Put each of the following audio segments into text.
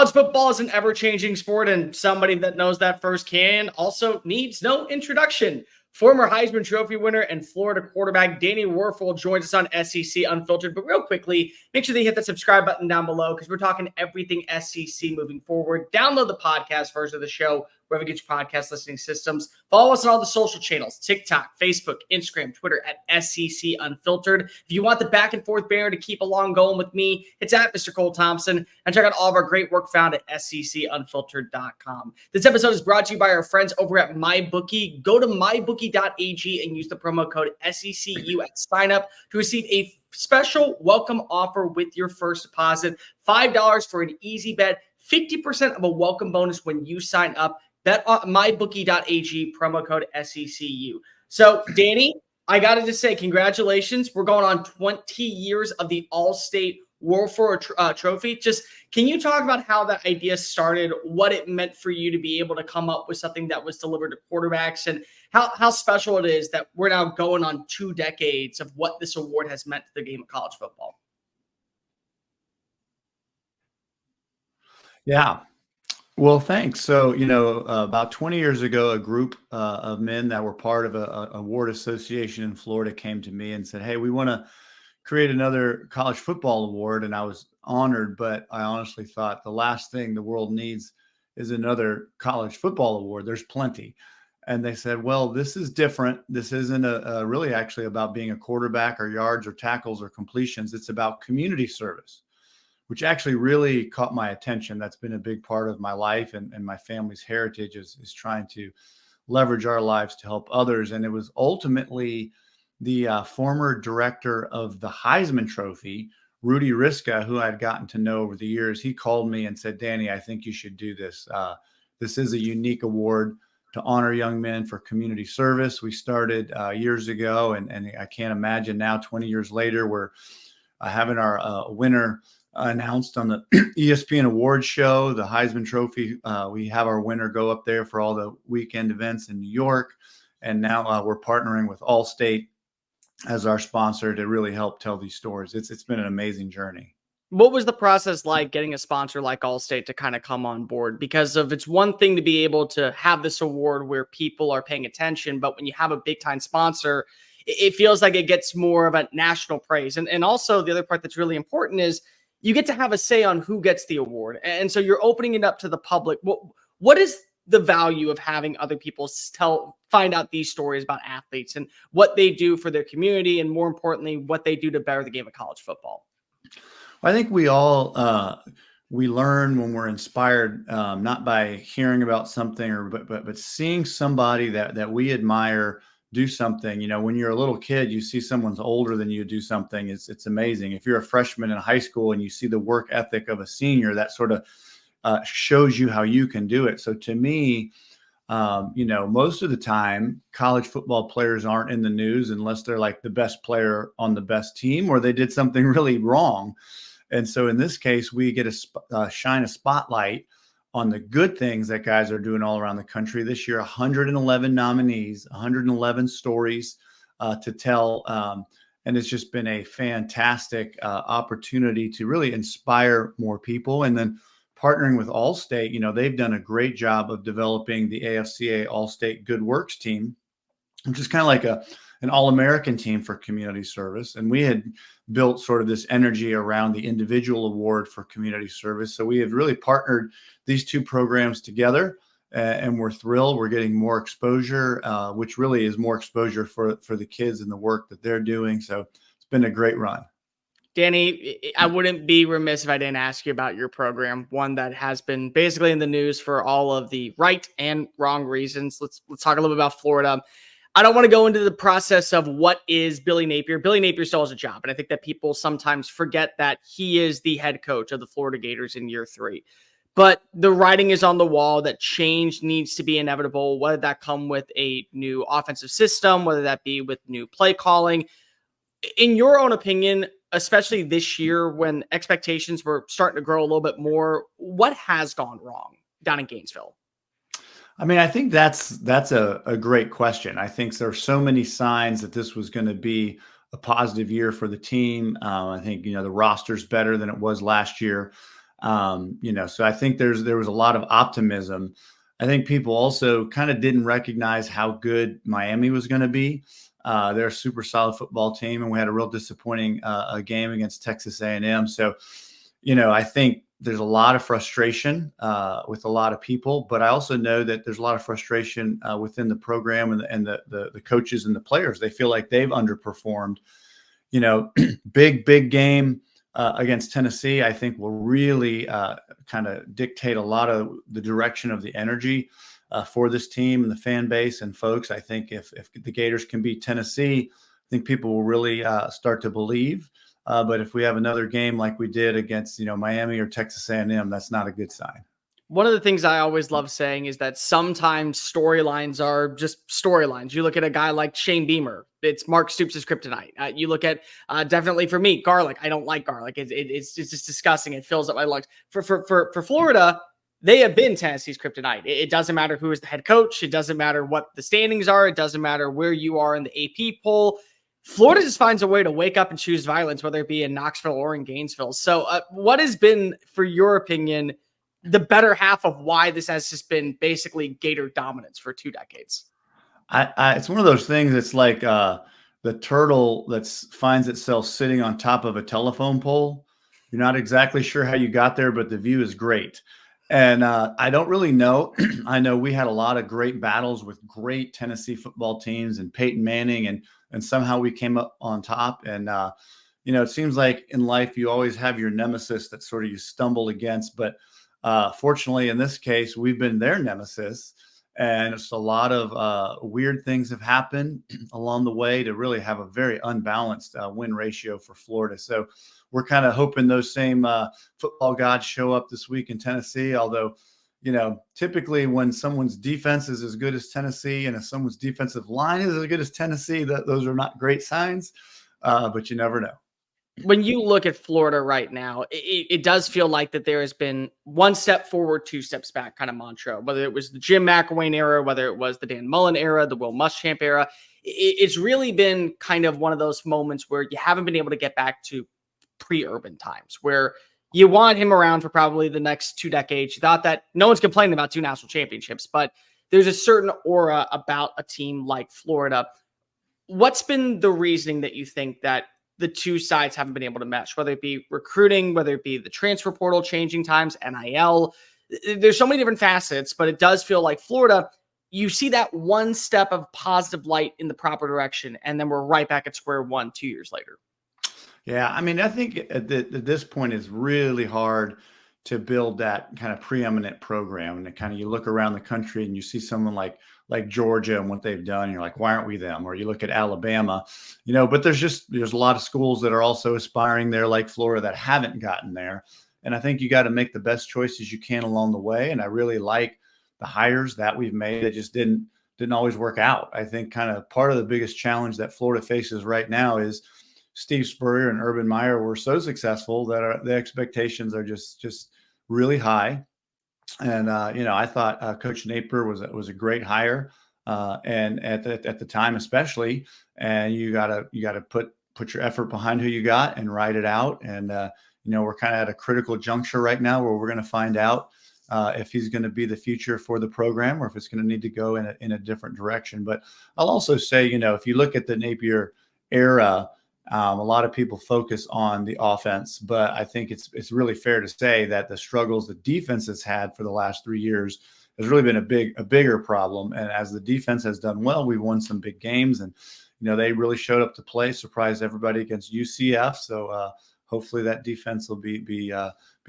College football is an ever-changing sport, and somebody that knows that firsthand also needs no introduction. Former Heisman Trophy winner and Florida quarterback Danny Wuerffel joins us on SEC Unfiltered. But real quickly, make sure that you hit that subscribe button down below because we're talking everything SEC moving forward. Download the podcast version of the show wherever you get your podcast listening systems. Follow us on all the social channels, TikTok, Facebook, Instagram, Twitter at SEC Unfiltered. If you want the back and forth banner to keep along going with me, it's at Mr. Cole Thompson. And check out all of our great work found at SECUnfiltered.com. This episode is brought to you by our friends over at MyBookie. Go to MyBookie.ag and use the promo code SECU at sign up to receive a special welcome offer with your first deposit. $5 for an easy bet, 50% of a welcome bonus when you sign up. Bet on MyBookie.ag, promo code SECU. So, Danny, I got to just say congratulations. We're going on 20 years of the All-State Wuerffel Trophy. Just can you talk about how that idea started, what it meant for you to be able to come up with something that was delivered to quarterbacks, and how special it is that we're now going on 2 decades of what this award has meant to the game of college football? Yeah. Well, thanks. So, about 20 years ago, a group of men that were part of a award association in Florida came to me and said, "Hey, we want to create another college football award." And I was honored, but I honestly thought the last thing the world needs is another college football award. There's plenty. And they said, "Well, this is different. This isn't really actually about being a quarterback or yards or tackles or completions. It's about community service," which actually really caught my attention. That's been a big part of my life and my family's heritage is trying to leverage our lives to help others. And it was ultimately the former director of the Heisman Trophy, Rudy Riska, who I'd gotten to know over the years. He called me and said, "Danny, I think you should do this. This is a unique award to honor young men for community service." We started years ago, and I can't imagine now, 20 years later, we're having our winner announced on the ESPN Awards show, the Heisman Trophy. We have our winner go up there for all the weekend events in New York. And now we're partnering with Allstate as our sponsor to really help tell these stories. It's been an amazing journey. What was the process like getting a sponsor like Allstate to kind of come on board? Because it's one thing to be able to have this award where people are paying attention, but when you have a big time sponsor, it feels like it gets more of a national praise. And also the other part that's really important is you get to have a say on who gets the award. And so you're opening it up to the public. What is the value of having other people find out these stories about athletes and what they do for their community, and more importantly, what they do to better the game of college football? I think we all we learn when we're inspired, not by hearing about something but seeing somebody that we admire do something. When you're a little kid, you see someone's older than you do something. It's amazing. If you're a freshman in high school and you see the work ethic of a senior, that sort of shows you how you can do it. So to me, most of the time, college football players aren't in the news unless they're like the best player on the best team or they did something really wrong. And so in this case, we get to shine a spotlight on the good things that guys are doing all around the country. This year, 111 nominees, 111 stories to tell. And it's just been a fantastic opportunity to really inspire more people. And then partnering with Allstate, they've done a great job of developing the AFCA Allstate Good Works team, which is kind of like an all-American team for community service. And we had built sort of this energy around the individual award for community service. So we have really partnered these two programs together, and we're thrilled. We're getting more exposure, which really is more exposure for the kids and the work that they're doing. So it's been a great run. Danny, I wouldn't be remiss if I didn't ask you about your program, one that has been basically in the news for all of the right and wrong reasons. Let's talk a little bit about Florida. I don't want to go into the process of what is Billy Napier. Billy Napier still has a job, and I think that people sometimes forget that he is the head coach of the Florida Gators in year 3. But the writing is on the wall that change needs to be inevitable, whether that come with a new offensive system, whether that be with new play calling. In your own opinion, especially this year when expectations were starting to grow a little bit more, what has gone wrong down in Gainesville? I mean, I think that's a great question. I think there are so many signs that this was going to be a positive year for the team. I think, the roster's better than it was last year. So I think there was a lot of optimism. I think people also kind of didn't recognize how good Miami was going to be. They're a super solid football team, and we had a real disappointing game against Texas A&M. So, I think there's a lot of frustration with a lot of people, but I also know that there's a lot of frustration within the program and the coaches and the players. They feel like they've underperformed. Big game against Tennessee, I think will really kind of dictate a lot of the direction of the energy for this team and the fan base and folks. I think if the Gators can beat Tennessee, I think people will really start to believe. But if we have another game like we did against, Miami or Texas A&M, that's not a good sign. One of the things I always love saying is that sometimes storylines are just storylines. You look at a guy like Shane Beamer, it's Mark Stoops' kryptonite. You look at definitely for me, garlic. I don't like garlic. It's just disgusting. It fills up my lungs. For Florida, they have been Tennessee's kryptonite. It doesn't matter who is the head coach. It doesn't matter what the standings are. It doesn't matter where you are in the AP poll. Florida just finds a way to wake up and choose violence, whether it be in Knoxville or in Gainesville. So what has been, for your opinion, the better half of why this has just been basically Gator dominance for 2 decades? It's one of those things. It's like the turtle that finds itself sitting on top of a telephone pole. You're not exactly sure how you got there, but the view is great. And I don't really know. I know we had a lot of great battles with great Tennessee football teams and Peyton Manning, and somehow we came up on top. And it seems like in life you always have your nemesis that sort of you stumble against, but fortunately, in this case, we've been their nemesis, and it's a lot of weird things have happened along the way to really have a very unbalanced win ratio for Florida. So we're kind of hoping those same football gods show up this week in Tennessee. Although, typically when someone's defense is as good as Tennessee and if someone's defensive line is as good as Tennessee, those are not great signs, but you never know. When you look at Florida right now, it does feel like that there has been 1 step forward, 2 steps back kind of mantra, whether it was the Jim McElwain era, whether it was the Dan Mullen era, the Will Muschamp era. It's really been kind of one of those moments where you haven't been able to get back to pre-Urban times, where you want him around for probably the next 2 decades. You thought that no one's complaining about 2 national championships, but there's a certain aura about a team like Florida. What's been the reasoning that you think that the two sides haven't been able to mesh, whether it be recruiting, whether it be the transfer portal changing times, NIL? There's so many different facets, but it does feel like Florida, you see that 1 step of positive light in the proper direction, and then we're right back at square one 2 years later. Yeah, I mean, I think at this point it's really hard to build that kind of preeminent program. And kind of you look around the country and you see someone like Georgia and what they've done. And you're like, why aren't we them? Or you look at Alabama, but there's a lot of schools that are also aspiring there, like Florida, that haven't gotten there. And I think you got to make the best choices you can along the way. And I really like the hires that we've made that just didn't always work out. I think kind of part of the biggest challenge that Florida faces right now is Steve Spurrier and Urban Meyer were so successful that the expectations are just really high. And I thought Coach Napier was a great hire, and at the time especially. And you gotta put your effort behind who you got and ride it out. And we're kind of at a critical juncture right now where we're going to find out if he's going to be the future for the program or if it's going to need to go in a different direction. But I'll also say, if you look at the Napier era, a lot of people focus on the offense, but I think it's really fair to say that the struggles the defense has had for the last 3 years has really been a bigger problem. And as the defense has done well, we've won some big games, and they really showed up to play, surprised everybody against UCF. So hopefully that defense will be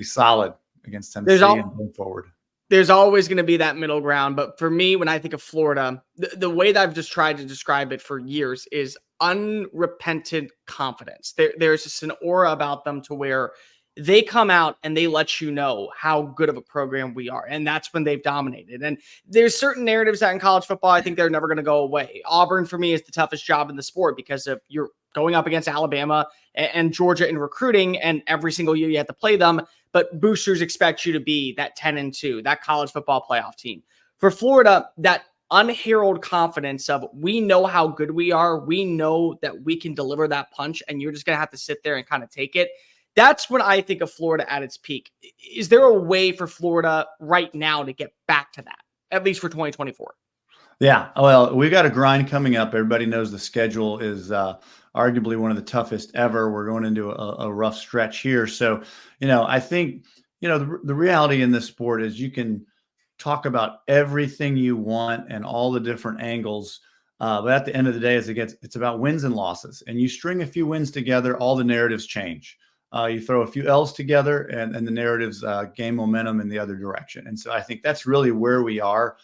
solid against Tennessee and going forward. There's always going to be that middle ground. But for me, when I think of Florida, the way that I've just tried to describe it for years is unrepentant confidence. There's just an aura about them to where they come out and they let you know how good of a program we are. And that's when they've dominated. And there's certain narratives that in college football, I think they're never going to go away. Auburn for me is the toughest job in the sport because of you're going up against Alabama and Georgia in recruiting, and every single year you have to play them. But boosters expect you to be that 10-2, that college football playoff team. For Florida, that unheralded confidence of we know how good we are. We know that we can deliver that punch, and you're just going to have to sit there and kind of take it. That's when I think of Florida at its peak. Is there a way for Florida right now to get back to that, at least for 2024? Yeah, well, we've got a grind coming up. Everybody knows the schedule is arguably one of the toughest ever. We're going into a rough stretch here. So, I think, the reality in this sport is you can talk about everything you want and all the different angles. But at the end of the day, it's about wins and losses. And you string a few wins together, all the narratives change. You throw a few L's together and the narratives gain momentum in the other direction. And so I think that's really where we are.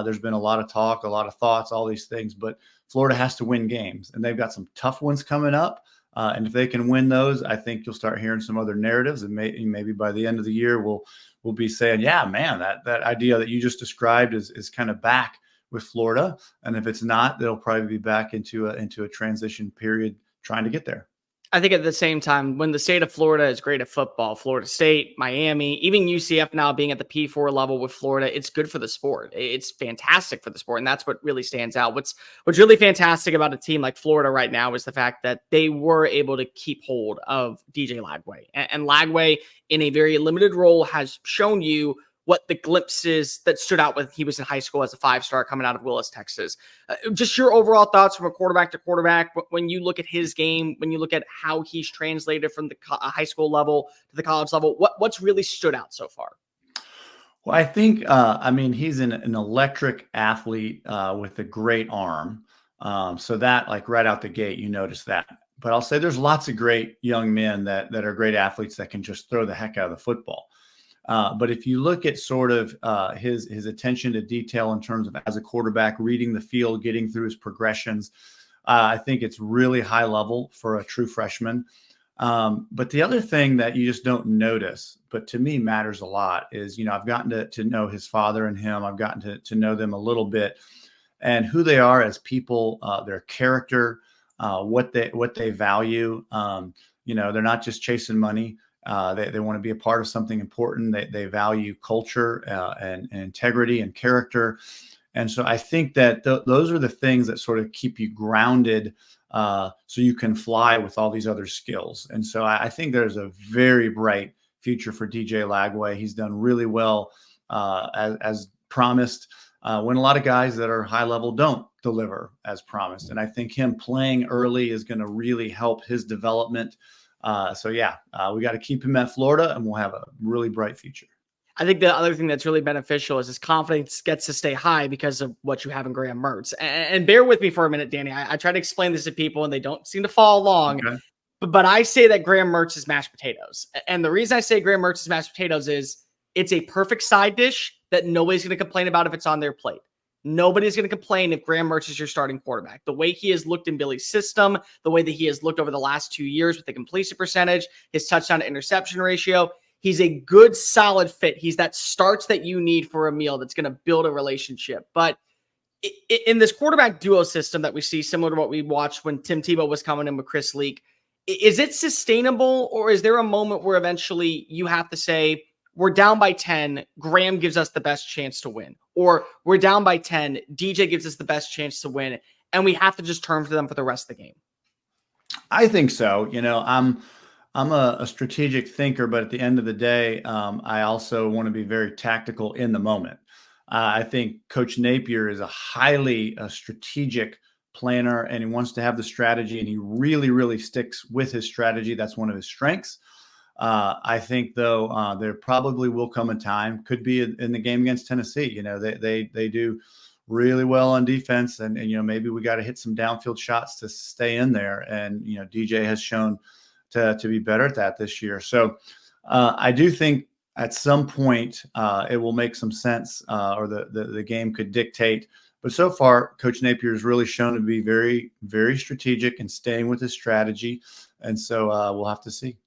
There's been a lot of talk, a lot of thoughts, all these things, but Florida has to win games, and they've got some tough ones coming up. And if they can win those, I think you'll start hearing some other narratives, and maybe by the end of the year, we'll be saying, yeah, man, that idea that you just described is kind of back with Florida. And if it's not, they'll probably be back into a transition period trying to get there. I think at the same time, when the state of Florida is great at football, Florida State, Miami, even UCF now being at the P4 level with Florida, it's good for the sport. It's fantastic for the sport, and that's what really stands out. What's really fantastic about a team like Florida right now is the fact that they were able to keep hold of DJ Lagway. And Lagway, in a very limited role, has shown you what the glimpses that stood out when he was in high school as a 5-star coming out of Willis, Texas. Just your overall thoughts from a quarterback to quarterback, when you look at his game, when you look at how he's translated from the high school level to the college level, what's really stood out so far? Well, I think, he's an electric athlete with a great arm. So that, like, right out the gate, you notice that. But I'll say there's lots of great young men that are great athletes that can just throw the heck out of the football. But if you look at sort of his attention to detail in terms of as a quarterback, reading the field, getting through his progressions, I think it's really high level for a true freshman. But the other thing that you just don't notice, but to me matters a lot, is, I've gotten to know his father and him. I've gotten to know them a little bit, and who they are as people, their character, what they value. They're not just chasing money. They want to be a part of something important. They value culture and integrity and character. And so I think that those are the things that sort of keep you grounded so you can fly with all these other skills. And so I think there's a very bright future for DJ Lagway. He's done really well as promised when a lot of guys that are high level don't deliver as promised. And I think him playing early is going to really help his development. We got to keep him at Florida, and we'll have a really bright future. I think the other thing that's really beneficial is his confidence gets to stay high because of what you have in Graham Mertz. And bear with me for a minute, Danny. I try to explain this to people, and they don't seem to follow along. Okay. But I say that Graham Mertz is mashed potatoes. And the reason I say Graham Mertz is mashed potatoes is it's a perfect side dish that nobody's going to complain about if it's on their plate. Nobody's going to complain if Graham Mertz is your starting quarterback. The way he has looked in Billy's system, the way that he has looked over the last 2 years with the completion percentage, his touchdown to interception ratio, he's a good, solid fit. He's that starts that you need for a meal that's going to build a relationship. But in this quarterback duo system that we see, similar to what we watched when Tim Tebow was coming in with Chris Leak, is it sustainable, or is there a moment where eventually you have to say, we're down by 10, Graham gives us the best chance to win, or we're down by 10, DJ gives us the best chance to win, and we have to just turn to them for the rest of the game? I think so. I'm a strategic thinker, but at the end of the day, I also want to be very tactical in the moment. I think Coach Napier is a highly strategic planner, and he wants to have the strategy, and he really, really sticks with his strategy. That's one of his strengths. I think, though, there probably will come a time, could be in the game against Tennessee. They do really well on defense, and maybe we got to hit some downfield shots to stay in there. And DJ has shown to be better at that this year. So I do think at some point it will make some sense, or the game could dictate. But so far, Coach Napier has really shown to be very, very strategic and staying with his strategy. And so we'll have to see.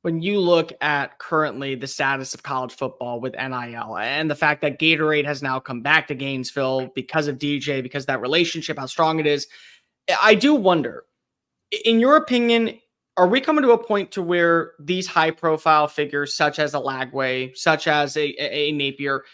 When you look at currently the status of college football with NIL and the fact that Gatorade has now come back to Gainesville because of DJ, because of that relationship, how strong it is, I do wonder, in your opinion, are we coming to a point to where these high-profile figures, such as a Lagway, such as a Napier,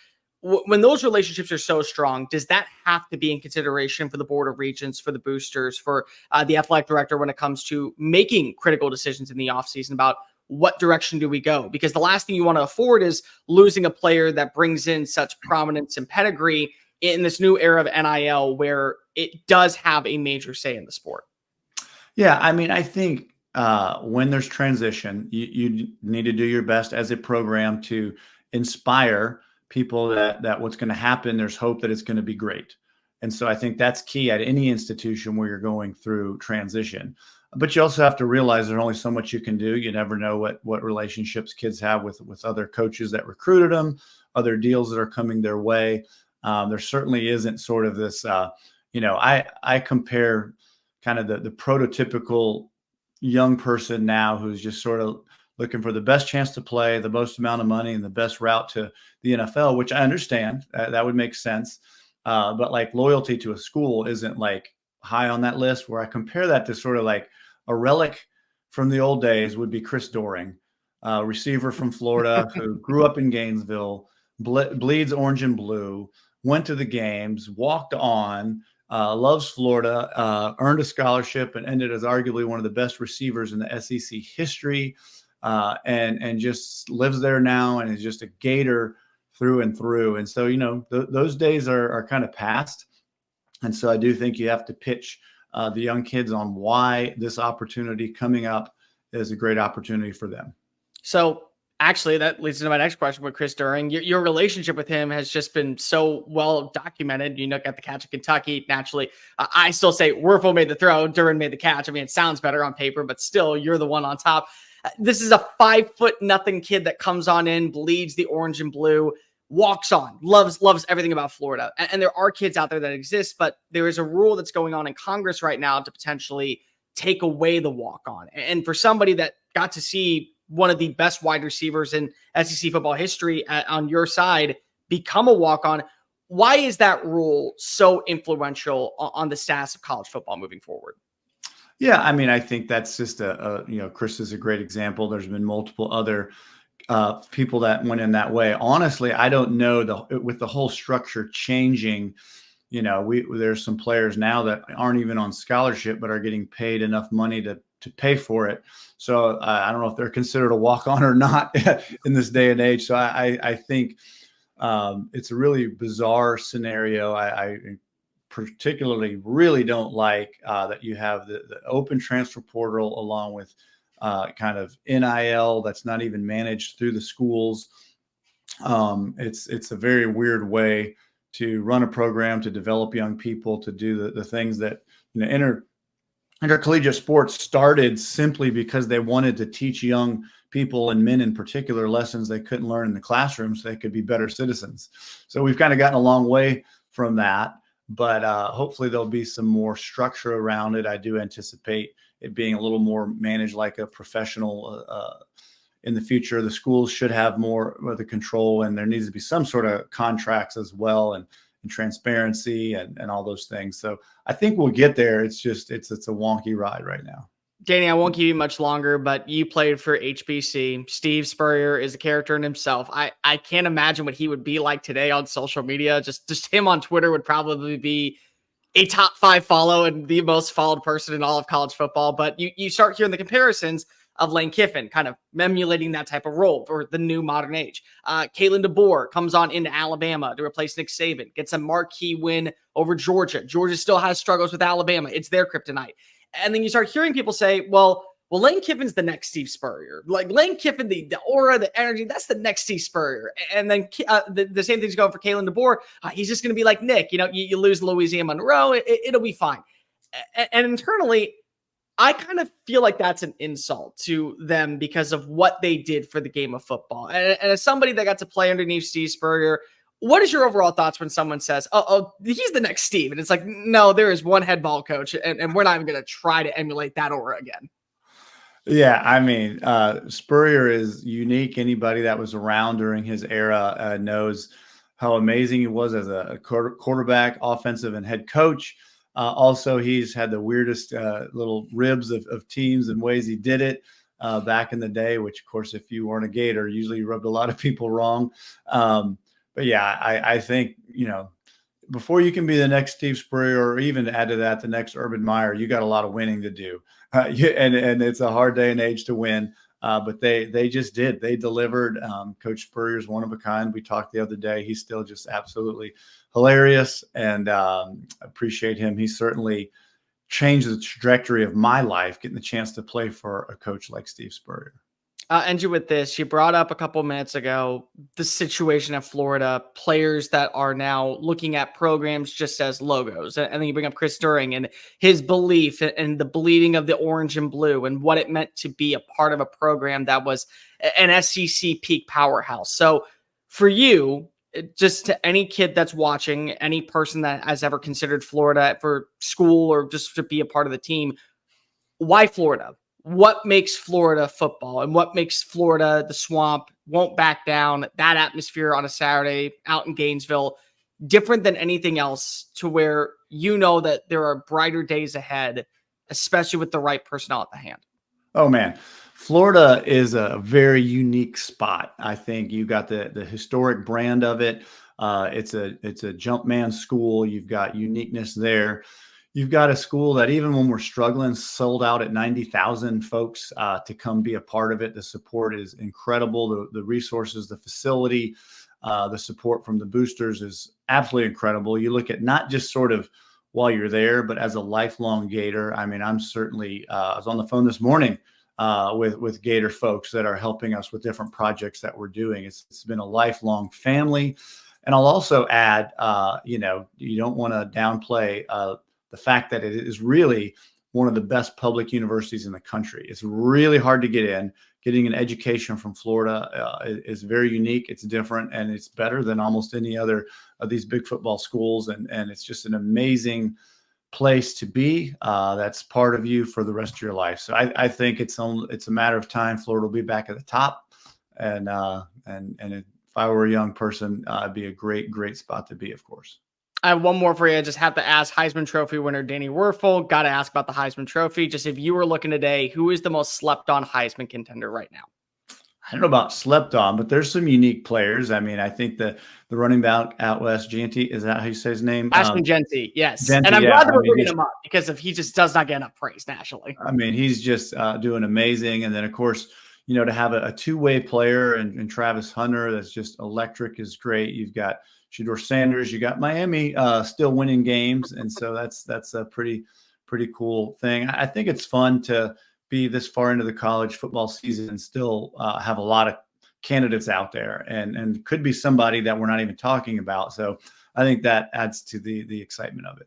when those relationships are so strong, does that have to be in consideration for the Board of Regents, for the boosters, for the athletic director when it comes to making critical decisions in the offseason about what direction do we go? Because the last thing you want to afford is losing a player that brings in such prominence and pedigree in this new era of NIL, where it does have a major say in the sport. Yeah, I mean, I think when there's transition, you need to do your best as a program to inspire people that what's going to happen, there's hope that it's going to be great. And so I think that's key at any institution where you're going through transition. But you also have to realize there's only so much you can do. You never know what relationships kids have with other coaches that recruited them, other deals that are coming their way. There certainly isn't sort of this, I compare kind of the prototypical young person now who's just sort of looking for the best chance to play, the most amount of money, and the best route to the NFL, which I understand. That would make sense. But like loyalty to a school isn't like high on that list. Where I compare that to sort of like a relic from the old days would be Chris Doering, receiver from Florida who grew up in Gainesville, bleeds orange and blue, went to the games, walked on, loves Florida, earned a scholarship, and ended as arguably one of the best receivers in the SEC history, and just lives there now and is just a Gator through and through. And so, those days are kind of past. And so I do think you have to pitch the young kids on why this opportunity coming up is a great opportunity for them. So actually, that leads to my next question with Chris Doering. Your relationship with him has just been so well documented. You got the catch at Kentucky. Naturally, I still say Wuerffel made the throw, Doering made the catch. I mean, it sounds better on paper, but still, you're the one on top. This is a 5'0" kid that comes on in, bleeds the orange and blue, walks on, loves everything about Florida. And there are kids out there that exist, but there is a rule that's going on in Congress right now to potentially take away the walk-on. And for somebody that got to see one of the best wide receivers in SEC football history on your side become a walk-on, why is that rule so influential on the status of college football moving forward? Yeah, I mean, I think that's just Chris is a great example. There's been multiple other people that went in that way. Honestly, I don't know with the whole structure changing. There's some players now that aren't even on scholarship, but are getting paid enough money to pay for it. So I don't know if they're considered a walk-on or not in this day and age. So I think it's a really bizarre scenario. I particularly really don't like that you have the open transfer portal along with kind of NIL that's not even managed through the schools. It's a very weird way to run a program, to develop young people, to do the things that intercollegiate sports started simply because they wanted to teach young people, and men in particular, lessons they couldn't learn in the classroom so they could be better citizens. So we've kind of gotten a long way from that, but hopefully there'll be some more structure around it. I do anticipate it being a little more managed like a professional in the future. The schools should have more of the control, and there needs to be some sort of contracts as well, and transparency and all those things. So I think we'll get there. It's just, it's a wonky ride right now. Danny, I won't keep you much longer, but you played for HBC. Steve Spurrier is a character in himself. I can't imagine what he would be like today on social media. Just him on Twitter would probably be a top 5 follow and the most followed person in all of college football. But you start hearing the comparisons of Lane Kiffin, kind of emulating that type of role for the new modern age. Kalen DeBoer comes on into Alabama to replace Nick Saban, gets a marquee win over Georgia. Georgia still has struggles with Alabama. It's their kryptonite. And then you start hearing people say, well, Lane Kiffin's the next Steve Spurrier. Like Lane Kiffin, the aura, the energy, that's the next Steve Spurrier. And then the same thing's going for Kalen DeBoer. He's just going to be like Nick. You lose Louisiana Monroe, it'll be fine. And internally, I kind of feel like that's an insult to them because of what they did for the game of football. And as somebody that got to play underneath Steve Spurrier, what is your overall thoughts when someone says, oh, he's the next Steve? And it's like, no, there is one head ball coach, and we're not even going to try to emulate that aura again. Yeah, I mean, Spurrier is unique. Anybody that was around during his era knows how amazing he was as a quarterback, offensive, and head coach. Also, he's had the weirdest little ribs of teams and ways he did it back in the day, which, of course, if you weren't a Gator, usually rubbed a lot of people wrong. But yeah, I think, before you can be the next Steve Spurrier, or even to add to that, the next Urban Meyer, you got a lot of winning to do. And it's a hard day and age to win. But they just did. They delivered. Coach Spurrier is one of a kind. We talked the other day. He's still just absolutely hilarious, and appreciate him. He certainly changed the trajectory of my life, getting the chance to play for a coach like Steve Spurrier. End you with this. You brought up a couple minutes ago the situation at Florida, players that are now looking at programs just as logos. And then you bring up Chris During and his belief and the bleeding of the orange and blue and what it meant to be a part of a program that was an SEC peak powerhouse. So for you, just to any kid that's watching, any person that has ever considered Florida for school or just to be a part of the team, why Florida? What makes Florida football and what makes Florida the swamp, won't back down, that atmosphere on a Saturday out in Gainesville different than anything else, to where you know that there are brighter days ahead, especially with the right personnel at the hand? Oh man, Florida is a very unique spot. I think you got the historic brand of it. It's a jump man school. You've got uniqueness there. You've got a school that even when we're struggling, sold out at 90,000 folks to come be a part of it. The support is incredible. The resources, the facility, the support from the boosters is absolutely incredible. You look at not just sort of while you're there, but as a lifelong Gator. I mean, I'm certainly, I was on the phone this morning with Gator folks that are helping us with different projects that we're doing. It's been a lifelong family. And I'll also add, you don't want to downplay the fact that it is really one of the best public universities in the country. It's really hard to get in. Getting an education from Florida is very unique. It's different, and it's better than almost any other of these big football schools. And it's just an amazing place to be. That's part of you for the rest of your life. So I think it's a matter of time. Florida will be back at the top. And if I were a young person, it'd be a great spot to be, of course. I have one more for you. I just have to ask Heisman Trophy winner Danny Wuerffel. Got to ask about the Heisman Trophy. Just if you were looking today, who is the most slept on Heisman contender right now? I don't know about slept on, but there's some unique players. I mean, I think the running back out west, Jeanty, is that how you say his name? Ashton Jeanty, yes. Jeanty, and I'm glad that we're bringing him up because he just does not get enough praise nationally. I mean, he's just doing amazing. And then, of course, to have a two-way player and Travis Hunter that's just electric is great. You've got Shedeur Sanders, you got Miami still winning games. And so that's a pretty cool thing. I think it's fun to be this far into the college football season and still have a lot of candidates out there and could be somebody that we're not even talking about. So I think that adds to the excitement of it.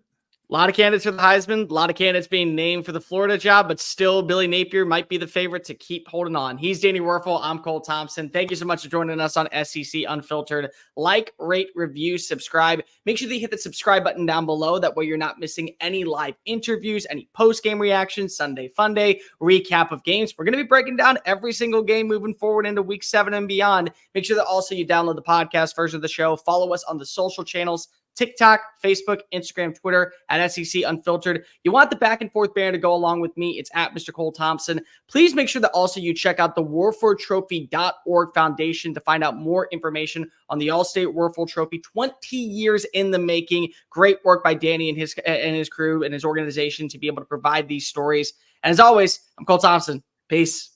A lot of candidates for the Heisman, a lot of candidates being named for the Florida job, but still Billy Napier might be the favorite to keep holding on. He's Danny Wuerffel. I'm Cole Thompson. Thank you so much for joining us on SEC Unfiltered. Like, rate, review, subscribe. Make sure that you hit the subscribe button down below. That way you're not missing any live interviews, any post-game reactions, Sunday Fun Day, recap of games. We're going to be breaking down every single game moving forward into Week 7 and beyond. Make sure that also you download the podcast version of the show. Follow us on the social channels, TikTok, Facebook, Instagram, Twitter at SEC Unfiltered. You want the back and forth banner to go along with me. It's at Mr. Cole Thompson. Please make sure that also you check out the WuerffelTrophy.org Foundation to find out more information on the All-State Wuerffel Trophy. 20 years in the making. Great work by Danny and his crew and his organization to be able to provide these stories. And as always, I'm Cole Thompson. Peace.